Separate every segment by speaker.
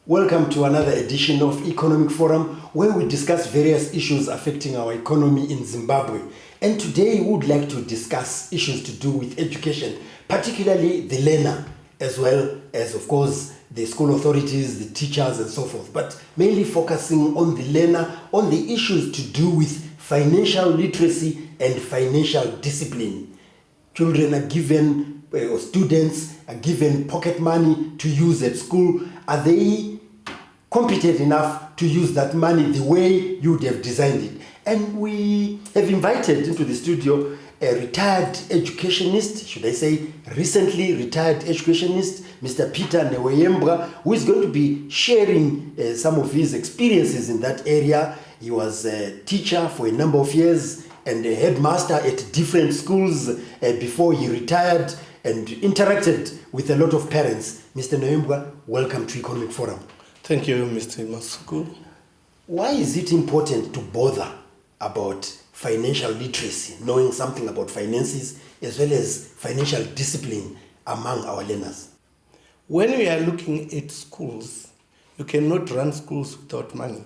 Speaker 1: Welcome to another edition of Economic Forum, where we discuss various issues affecting our economy in Zimbabwe. And today we would like to discuss issues to do with education, particularly the learner, as well as, of course, the school authorities, the teachers, and so forth, but mainly focusing on the learner, on the issues to do with financial literacy and financial discipline. Children are given, or students are given pocket money to use at school. Are they competent enough to use that money the way you would have designed it? And we have invited into the studio a retired educationist, should I say recently retired educationist, Mr. Peter Nhehweyembwa, who is going to be sharing some of his experiences in that area. He was a teacher for a number of years and a headmaster at different schools before he retired and interacted with a lot of parents. Mr. Nhehweyembwa, welcome to Economic Forum.
Speaker 2: Thank you, Mr. Masuku.
Speaker 1: Why is it important to bother about financial literacy, knowing something about finances, as well as financial discipline among our learners?
Speaker 2: When we are looking at schools, you cannot run schools without money.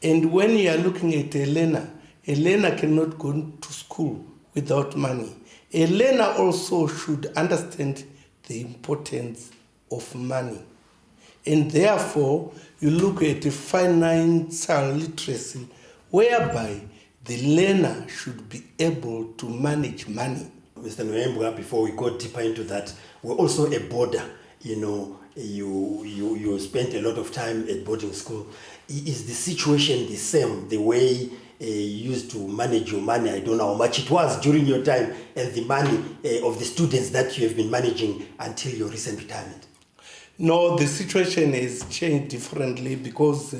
Speaker 2: And when you are looking at a learner cannot go to school without money. A learner also should understand the importance of money. And therefore, you look at the financial literacy, whereby the learner should be able to manage money.
Speaker 1: Mr. Nhehweyembwa, before we go deeper into that, we're also a boarder. You know, you spent a lot of time at boarding school. Is the situation the same, the way you used to manage your money? I don't know how much it was during your time, and the money of the students that you have been managing until your recent retirement.
Speaker 2: No, the situation has changed differently because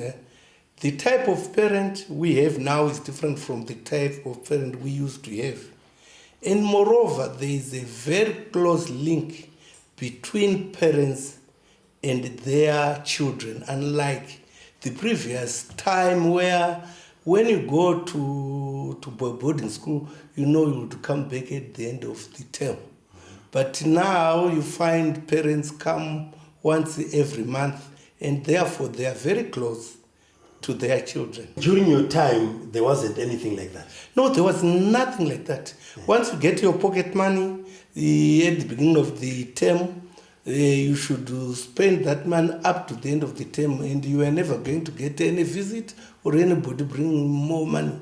Speaker 2: the type of parent we have now is different from the type of parent we used to have. And moreover, there is a very close link between parents and their children, unlike the previous time where when you go to boarding school, you know you will come back at the end of the term. But now you find parents come once every month, and therefore they are very close to their children.
Speaker 1: During your time, there wasn't anything like that?
Speaker 2: No, there was nothing like that. Once you get your pocket money, at the beginning of the term, you should spend that money up to the end of the term, and you are never going to get any visit or anybody bringing more money.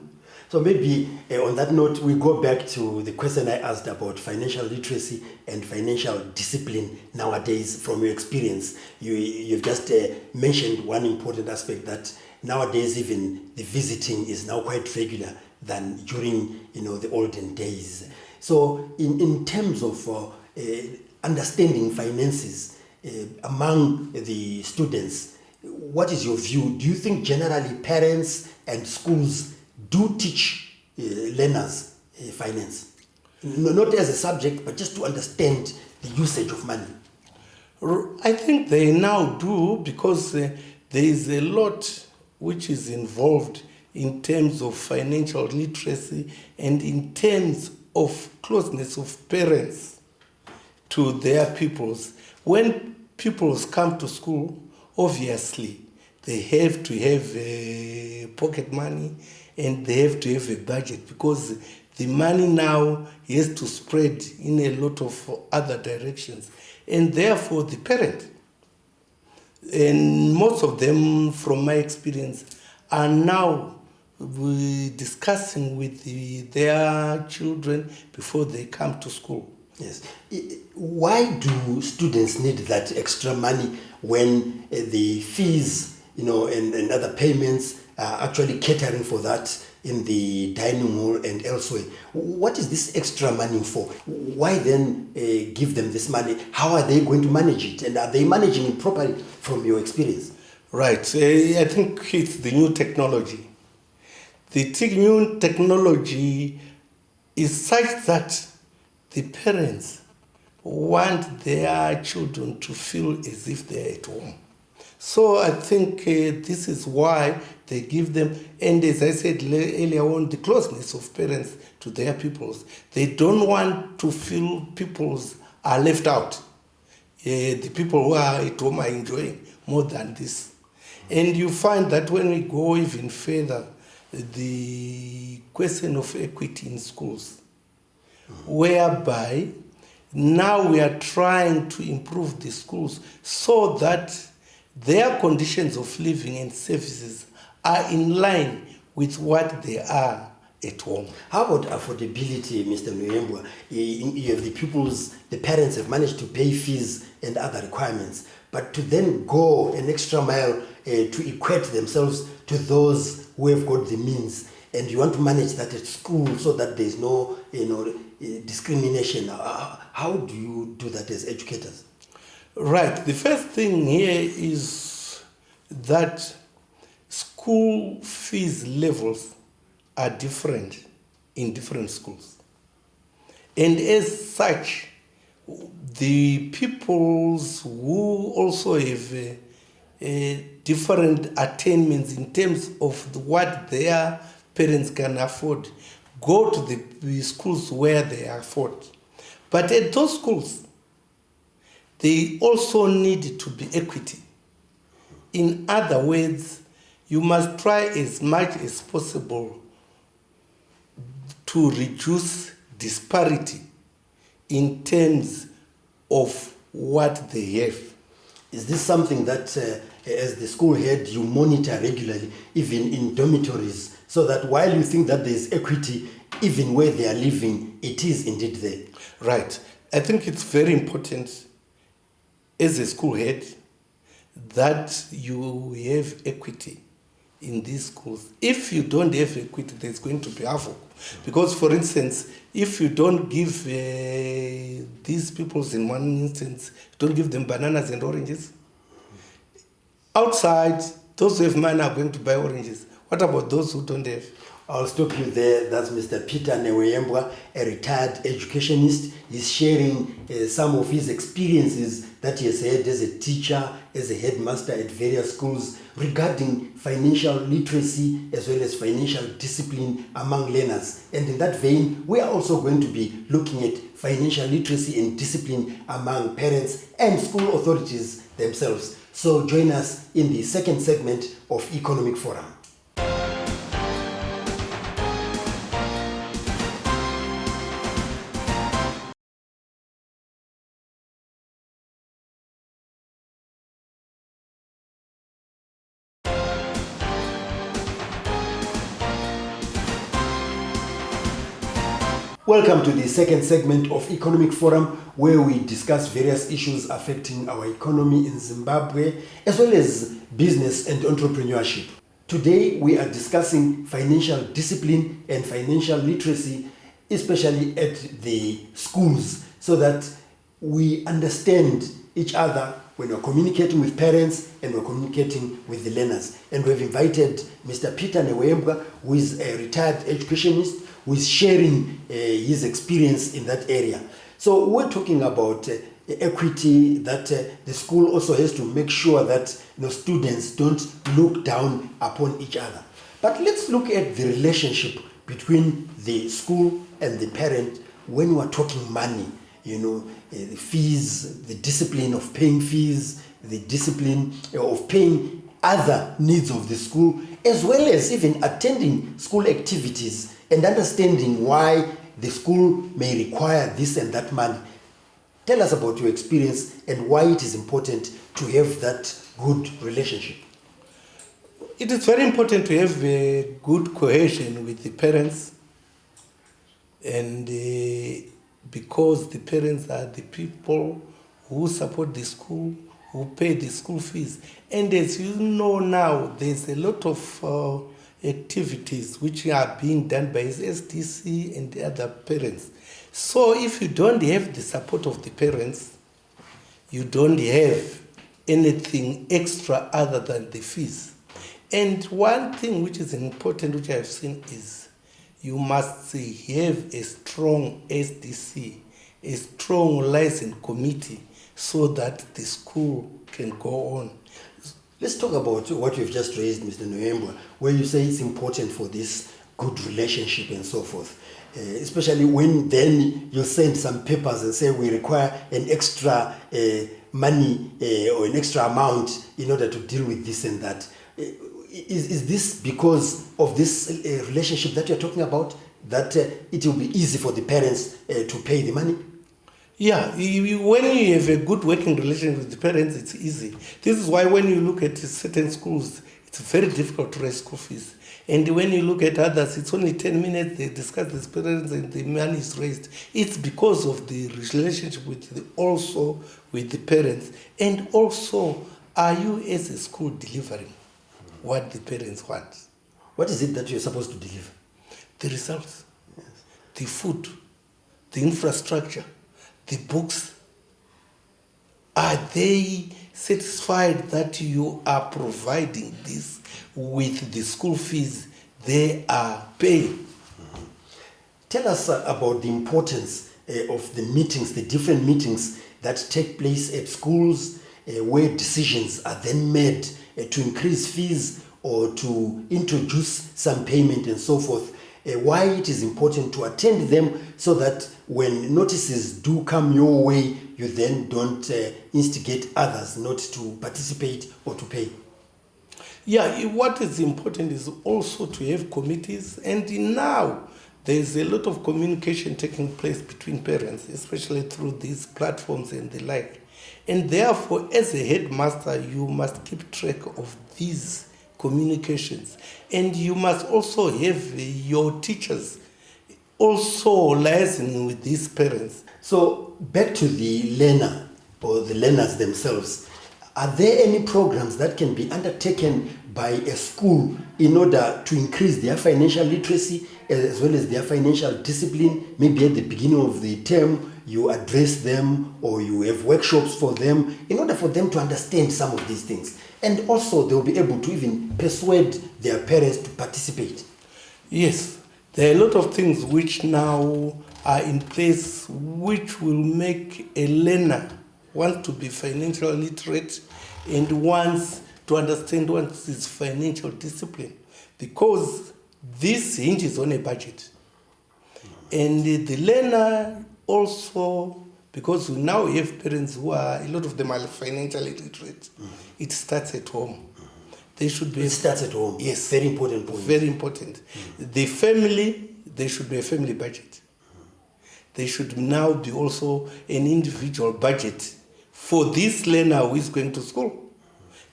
Speaker 1: So maybe on that note, we go back to the question I asked about financial literacy and financial discipline nowadays from your experience. You've just mentioned one important aspect, that nowadays even the visiting is now quite regular than during the olden days. So in terms of understanding finances among the students, what is your view? Do you think generally parents and schools do teach learners finance? Not as a subject, but just to understand the usage of money.
Speaker 2: I think they now do, because there is a lot which is involved in terms of financial literacy and in terms of closeness of parents to their pupils. When pupils come to school, obviously they have to have pocket money and they have to have a budget, because the money now has to spread in a lot of other directions. And therefore the parent, and most of them from my experience, are now discussing with their children before they come to school.
Speaker 1: Yes. Why do students need that extra money when the fees, and other payments are actually catering for that in the dining hall and elsewhere? What is this extra money for? Why then give them this money? How are they going to manage it? And are they managing it properly from your experience?
Speaker 2: Right. I think it's the new technology. The new technology is such that the parents want their children to feel as if they're at home. So I think this is why they give them, and as I said earlier on, the closeness of parents to their pupils. They don't want to feel pupils are left out. the people who are at home are enjoying more than this. And you find that when we go even further, the question of equity in schools, whereby now we are trying to improve the schools so that their conditions of living and services are in line with what they are at home.
Speaker 1: How about affordability, Mr. Nhehweyembwa? You have the pupils, the parents have managed to pay fees and other requirements, but to then go an extra mile to equate themselves to those who have got the means, and you want to manage that at school so that there's no discrimination. How do you do that as educators?
Speaker 2: Right. The first thing here is that school fees levels are different in different schools. And as such, the peoples who also have different attainments in terms of what their parents can afford go to the schools where they afford. But at those schools, they also need to be equity. In other words, you must try as much as possible to reduce disparity in terms of what they have.
Speaker 1: Is this something that, as the school head, you monitor regularly, even in dormitories, so that while you think that there is equity, even where they are living, it is indeed there?
Speaker 2: Right. I think it's very important as a school head that you have equity in these schools. If you don't have equity, there's going to be havoc. Because, for instance, if you don't give these people, in one instance, don't give them bananas and oranges, outside, those who have money are going to buy oranges. What about those who don't have?
Speaker 1: I'll stop you there. That's Mr. Peter Nhehweyembwa, a retired educationist. He's sharing some of his experiences that he has had as a teacher, as a headmaster at various schools regarding financial literacy as well as financial discipline among learners. And in that vein, we are also going to be looking at financial literacy and discipline among parents and school authorities themselves. So join us in the second segment of Economic Forum. Welcome to the second segment of Economic Forum, where we discuss various issues affecting our economy in Zimbabwe, as well as business and entrepreneurship. Today, we are discussing financial discipline and financial literacy, especially at the schools, so that we understand each other when we're communicating with parents and we're communicating with the learners. And we've invited Mr. Peter Nhehweyembwa, who is a retired educationist, who is sharing his experience in that area. So we're talking about equity, that the school also has to make sure that students don't look down upon each other. But let's look at the relationship between the school and the parent when we're talking money. The fees, the discipline of paying fees, the discipline of paying other needs of the school, as well as even attending school activities and understanding why the school may require this and that money. Tell us about your experience and why it is important to have that good relationship.
Speaker 2: It is very important to have a good cohesion with the parents, and because the parents are the people who support the school, who pay the school fees. And as you know now, there's a lot of activities which are being done by SDC and the other parents. So if you don't have the support of the parents, you don't have anything extra other than the fees. And one thing which is important, which I've seen, is you must have a strong SDC, a strong license committee, so that the school can go on.
Speaker 1: Let's talk about what you've just raised, Mr. Nhehweyembwa, where you say it's important for this good relationship and so forth. especially when then you send some papers and say we require an extra money or an extra amount in order to deal with this and that. Is this because of this relationship that you're talking about, that it will be easy for the parents to pay the money?
Speaker 2: Yeah, when you have a good working relationship with the parents, it's easy. This is why when you look at certain schools, it's very difficult to raise school fees. And when you look at others, it's only 10 minutes, they discuss the parents and the money is raised. It's because of the relationship also with the parents. And also, are you as a school delivering what the parents want?
Speaker 1: What is it that you're supposed to deliver?
Speaker 2: The results, yes. The food, the infrastructure, the books. Are they satisfied that you are providing this with the school fees they are paying?
Speaker 1: Tell us about the importance of the meetings, the different meetings that take place at schools where decisions are then made to increase fees or to introduce some payment and so forth. Why it is important to attend them, so that when notices do come your way, you then don't instigate others not to participate or to pay.
Speaker 2: Yeah, what is important is also to have committees, and now there's a lot of communication taking place between parents, especially through these platforms and the like. And therefore, as a headmaster, you must keep track of these communications. And you must also have your teachers also liaising with these parents.
Speaker 1: So back to the learner or the learners themselves. Are there any programs that can be undertaken by a school in order to increase their financial literacy as well as their financial discipline? Maybe at the beginning of the term, you address them or you have workshops for them in order for them to understand some of these things. And also they'll be able to even persuade their parents to participate.
Speaker 2: Yes, there are a lot of things which now are in place which will make a learner want to be financially literate and wants to understand what is financial discipline, because this hinges on a budget. And the learner also, because we now have parents who are, a lot of them are financially literate, it starts at home. They should be.
Speaker 1: It starts at home.
Speaker 2: Yes.
Speaker 1: Very important point.
Speaker 2: Very important. The family, there should be a family budget. There should now be also an individual budget for this learner who is going to school.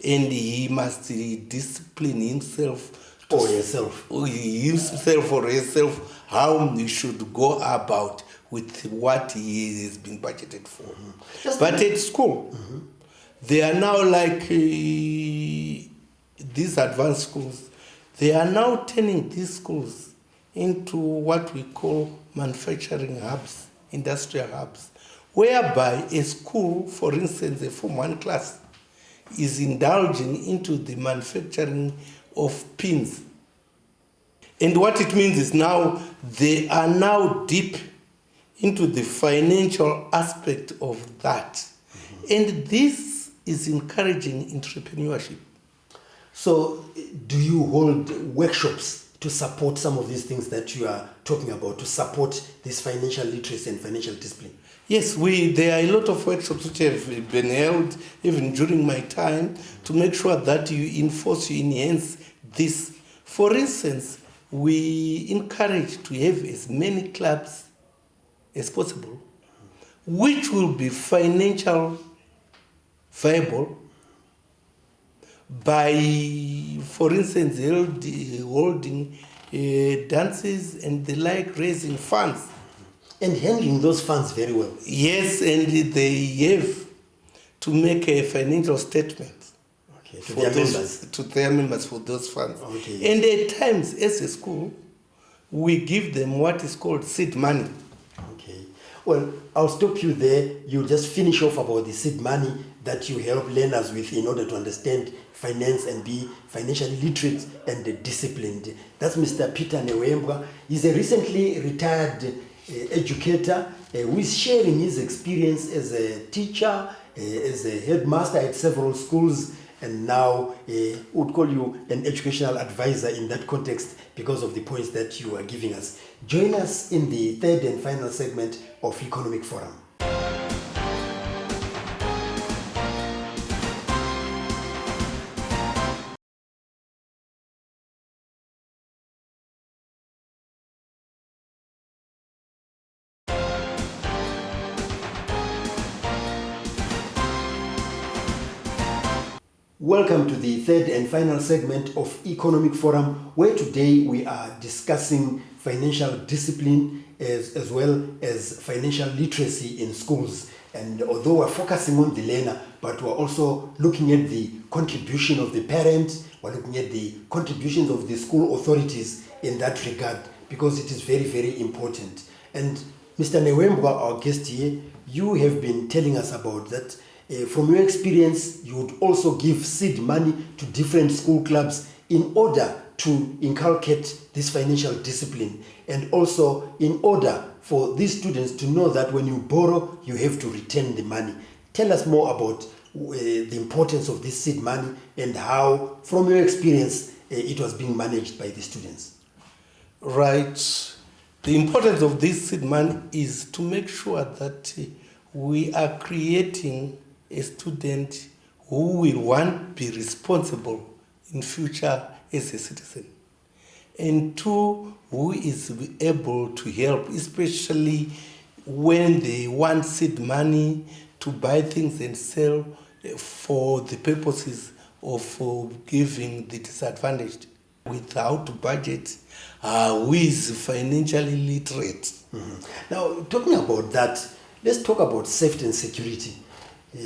Speaker 2: And he must discipline himself
Speaker 1: or herself.
Speaker 2: Himself or herself, how he should go about with what he has been budgeted for. But at school, they are now like these advanced schools. They are now turning these schools into what we call manufacturing hubs, industrial hubs, whereby a school, for instance, a Form 1 class, is indulging into the manufacturing of pins. And what it means is now they are now deep into the financial aspect of that. And this is encouraging entrepreneurship.
Speaker 1: So do you hold workshops to support some of these things that you are talking about, to support this financial literacy and financial discipline?
Speaker 2: Yes, there are a lot of workshops which have been held even during my time to make sure that you enhance this. For instance, we encourage to have as many clubs as possible, which will be financial viable by, for instance, holding dances and the like, raising funds.
Speaker 1: And handling those funds very well.
Speaker 2: Yes, and they have to make a financial statement
Speaker 1: to their members.
Speaker 2: To their members for those funds.
Speaker 1: Okay.
Speaker 2: And at times, as a school, we give them what is called seed money.
Speaker 1: Okay. Well, I'll stop you there. You just finish off about the seed money that you help learners with in order to understand finance and be financially literate and disciplined. That's Mr. Peter Nhehweyembwa. He's a recently retired educator who is sharing his experience as a teacher, as a headmaster at several schools, and now would call you an educational advisor in that context because of the points that you are giving us. Join us in the third and final segment of Economic Forum. Welcome to the third and final segment of Economic Forum, where today we are discussing financial discipline as well as financial literacy in schools. And although we're focusing on the learner, but we're also looking at the contribution of the parent, we're looking at the contributions of the school authorities in that regard, because it is very, very important. And Mr. Nhehweyembwa, our guest here, you have been telling us about that. From your experience, you would also give seed money to different school clubs in order to inculcate this financial discipline, and also in order for these students to know that when you borrow, you have to return the money. Tell us more about the importance of this seed money and how, from your experience, it was being managed by the students.
Speaker 2: Right. The importance of this seed money is to make sure that we are creating a student who will, one, be responsible in future as a citizen, and two, who is able to help, especially when they want seed money to buy things and sell for the purposes of giving the disadvantaged without budget, who is financially literate.
Speaker 1: Mm-hmm. Now, talking about that, let's talk about safety and security.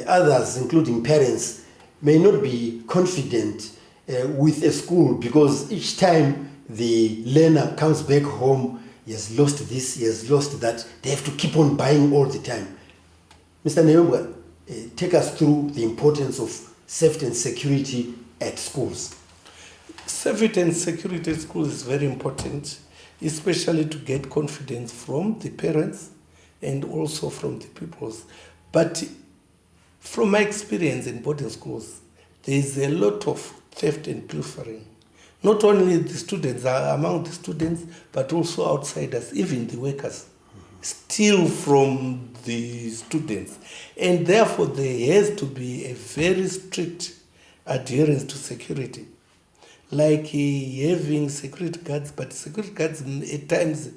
Speaker 1: Others, including parents, may not be confident with a school because each time the learner comes back home, he has lost this, he has lost that. They have to keep on buying all the time. Mr. Nhehweyembwa, take us through the importance of safety and security at schools.
Speaker 2: Safety and security at schools is very important, especially to get confidence from the parents and also from the pupils. But from my experience in boarding schools, there is a lot of theft and pilfering. Not only the students, among the students, but also outsiders, even the workers, steal from the students. And therefore, there has to be a very strict adherence to security. Like having security guards, but security guards at times,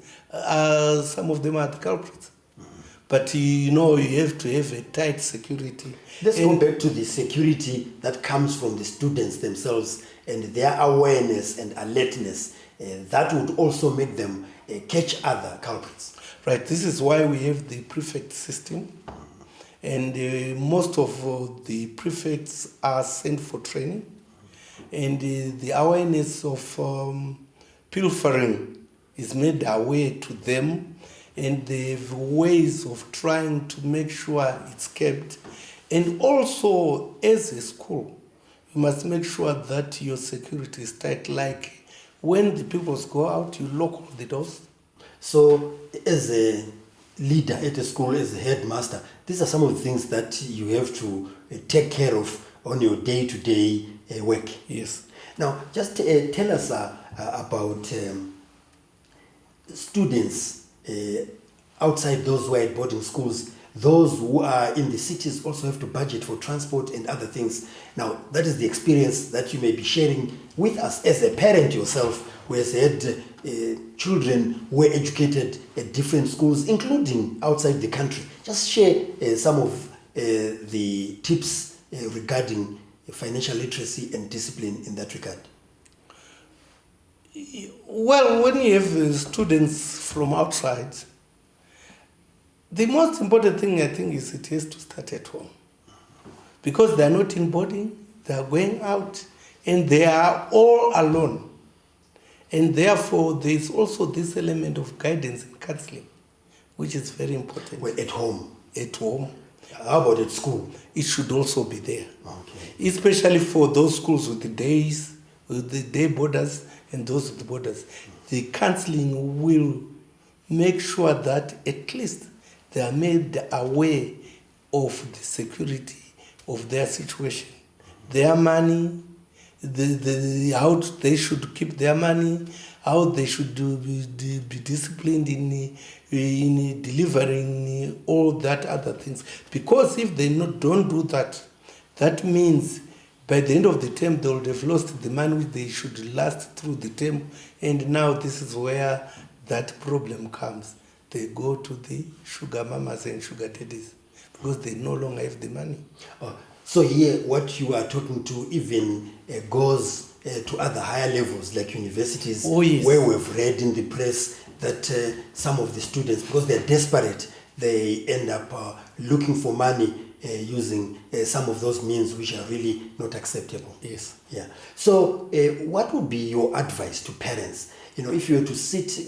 Speaker 2: some of them are the culprits. But you have to have a tight security.
Speaker 1: Let's go back to the security that comes from the students themselves and their awareness and alertness. That would also make them catch other culprits.
Speaker 2: Right, this is why we have the prefect system. And most of the prefects are sent for training. And the awareness of pilfering is made aware to them. And they have ways of trying to make sure it's kept. And also, as a school, you must make sure that your security is tight. Like when the pupils go out, you lock all the doors.
Speaker 1: So, as a leader at a school, as a headmaster, these are some of the things that you have to take care of on your day-to-day work.
Speaker 2: Yes.
Speaker 1: Now, just tell us about students outside those who are at boarding schools. Those who are in the cities also have to budget for transport and other things. Now, that is the experience that you may be sharing with us as a parent yourself, who has had children who were educated at different schools, including outside the country. Just share some of the tips regarding financial literacy and discipline in that regard.
Speaker 2: Well, when you have students from outside, the most important thing, I think, is it has to start at home. Because they are not in boarding, they are going out, and they are all alone. And therefore, there is also this element of guidance and counseling, which is very important.
Speaker 1: Well, at home?
Speaker 2: At home.
Speaker 1: How about at school?
Speaker 2: It should also be there.
Speaker 1: Okay.
Speaker 2: Especially for those schools with the days, with the day boarders and those with the boarders. The counseling will make sure that at least they are made aware of the security of their situation their money, how they should keep their money, how they should be disciplined in delivering all that other things. Because if they don't do that, that means by the end of the term they would have lost the money which they should last through the term. And now this is where that problem comes. They go to the sugar mamas and sugar daddies because they no longer have the money.
Speaker 1: So here, what you are talking to even goes to other higher levels like universities,
Speaker 2: Oh, yes.
Speaker 1: where we've read in the press that some of the students, because they're desperate, they end up looking for money using some of those means which are really not acceptable.
Speaker 2: Yes.
Speaker 1: Yeah. So what would be your advice to parents? If you were to sit,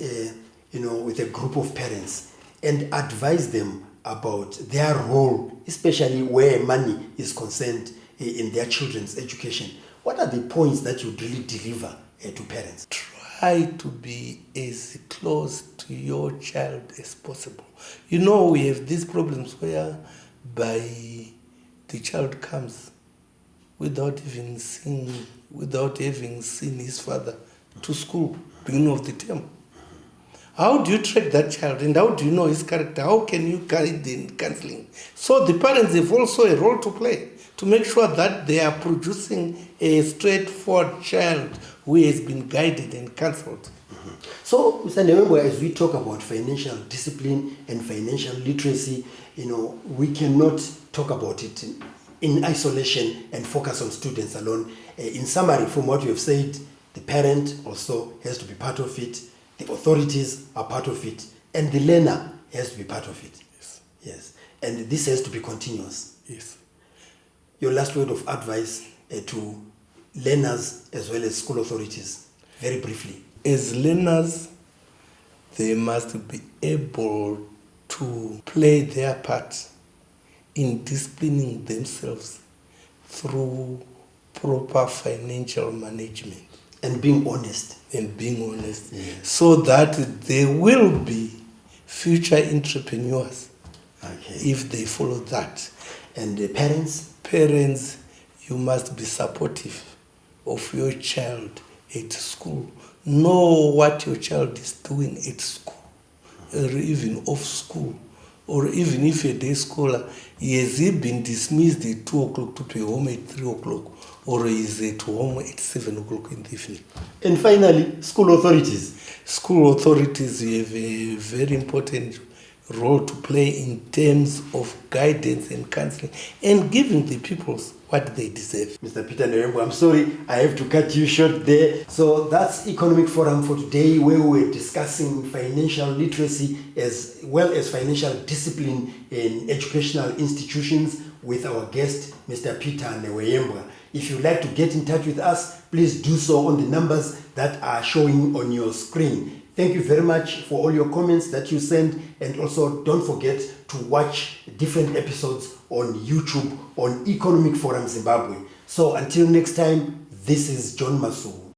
Speaker 1: with a group of parents and advise them about their role, especially where money is concerned in their children's education, what are the points that you really deliver to parents?
Speaker 2: Try to be as close to your child as possible. We have these problems where the child comes without having seen his father to school beginning of the term. How do you track that child and how do you know his character? How can you guide in counseling? So the parents have also a role to play to make sure that they are producing a straightforward child who has been guided and counseled.
Speaker 1: Mm-hmm. So, Mr. Nhehweyembwa, as we talk about financial discipline and financial literacy, we cannot talk about it in isolation and focus on students alone. In summary, from what you have said, the parent also has to be part of it. The authorities are part of it, and the learner has to be part of it.
Speaker 2: Yes.
Speaker 1: Yes. And this has to be continuous.
Speaker 2: Yes.
Speaker 1: Your last word of advice to learners as well as school authorities, very briefly.
Speaker 2: As learners, they must be able to play their part in disciplining themselves through proper financial management.
Speaker 1: And being honest.
Speaker 2: Yes.
Speaker 1: So
Speaker 2: that they will be future entrepreneurs.
Speaker 1: Okay.
Speaker 2: If they follow that.
Speaker 1: And the parents?
Speaker 2: Parents, you must be supportive of your child at school. Know what your child is doing at school, or even off school, or even if a day scholar, has he been dismissed at 2 o'clock to be home at 3 o'clock, or is at home at 7 o'clock in the evening?
Speaker 1: And finally, school authorities.
Speaker 2: School authorities have a very important role to play in terms of guidance and counseling and giving the pupils what they deserve.
Speaker 1: Mr. Peter Nhehweyembwa, I'm sorry, I have to cut you short there. So that's Economic Forum for today, where we're discussing financial literacy as well as financial discipline in educational institutions with our guest, Mr. Peter Nhehweyembwa. If you'd like to get in touch with us, please do so on the numbers that are showing on your screen. Thank you very much for all your comments that you send, and also don't forget to watch different episodes on YouTube on Economic Forum Zimbabwe. So until next time, this is John Masu.